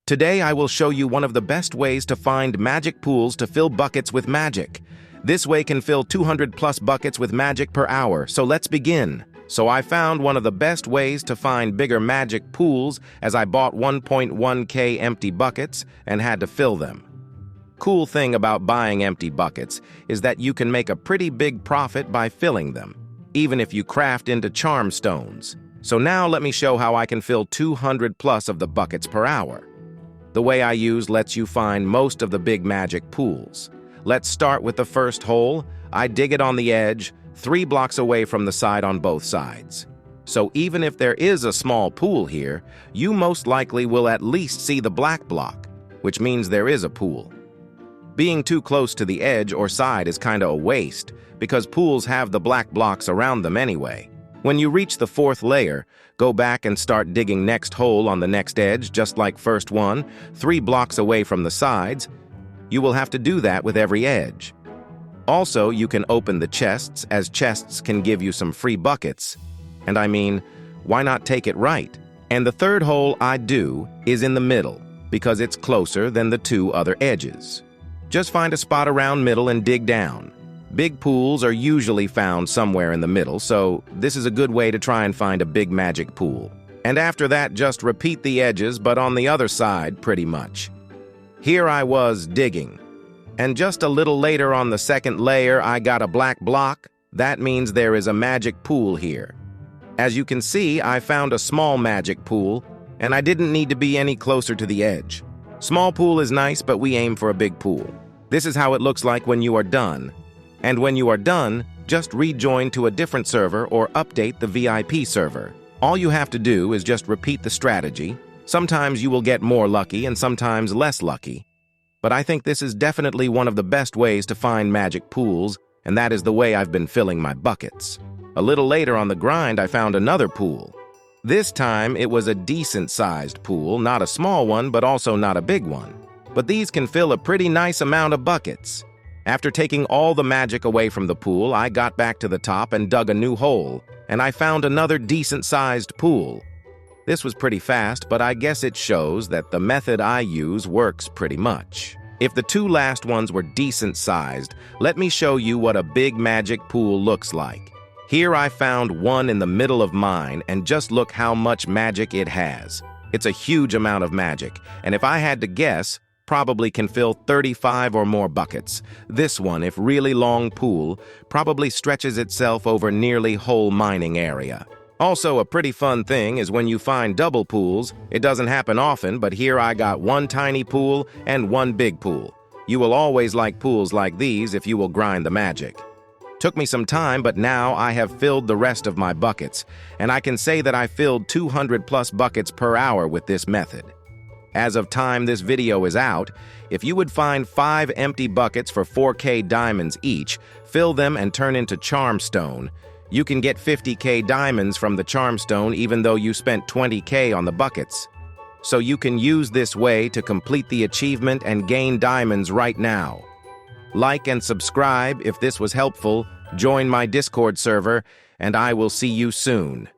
Today I will show you one of the best ways to find magic pools to fill buckets with magic. This way can fill 200 plus buckets with magic per hour, so let's begin. So I found one of the best ways to find bigger magic pools as I bought 1.1k empty buckets and had to fill them. Cool thing about buying empty buckets is that you can make a pretty big profit by filling them, even if you craft into charm stones. So now let me show how I can fill 200 plus of the buckets per hour. The way I use lets you find most of the big magic pools. Let's start with the first hole. I dig it on the edge, 3 blocks away from the side on both sides. So even if there is a small pool here, you most likely will at least see the black block, which means there is a pool. Being too close to the edge or side is kinda a waste, because pools have the black blocks around them anyway. When you reach the 4th layer, go back and start digging next hole on the next edge, just like first one, 3 blocks away from the sides. You will have to do that with every edge. Also, you can open the chests, as chests can give you some free buckets. And I mean, why not take it right? And the 3rd hole I do is in the middle, because it's closer than the 2 other edges. Just find a spot around middle and dig down. Big pools are usually found somewhere in the middle, so this is a good way to try and find a big magic pool. And after that, just repeat the edges, but on the other side, pretty much. Here I was digging, and just a little later on the 2nd layer, I got a black block. That means there is a magic pool here. As you can see, I found a small magic pool, and I didn't need to be any closer to the edge. Small pool is nice, but we aim for a big pool. This is how it looks like when you are done. And when you are done, just rejoin to a different server or update the VIP server. All you have to do is just repeat the strategy. Sometimes you will get more lucky and sometimes less lucky. But I think this is definitely one of the best ways to find magic pools, and that is the way I've been filling my buckets. A little later on the grind, I found another pool. This time, it was a decent-sized pool, not a small one, but also not a big one. But these can fill a pretty nice amount of buckets. After taking all the magic away from the pool, I got back to the top and dug a new hole, and I found another decent-sized pool. This was pretty fast, but I guess it shows that the method I use works pretty much. If the 2 last ones were decent-sized, let me show you what a big magic pool looks like. Here I found one in the middle of mine, and just look how much magic it has. It's a huge amount of magic, and if I had to guess, probably can fill 35 or more buckets. This one, if really long pool, probably stretches itself over nearly whole mining area. Also, a pretty fun thing is when you find double pools. It doesn't happen often, but here I got 1 tiny pool and 1 big pool. You will always like pools like these if you will grind the magic. Took me some time, but now I have filled the rest of my buckets, and I can say that I filled 200 plus buckets per hour with this method. As of time this video is out, if you would find 5 empty buckets for 4k diamonds each, fill them and turn into charm stone, you can get 50k diamonds from the charm stone even though you spent 20k on the buckets. So you can use this way to complete the achievement and gain diamonds right now. Like and subscribe if this was helpful, join my Discord server, and I will see you soon.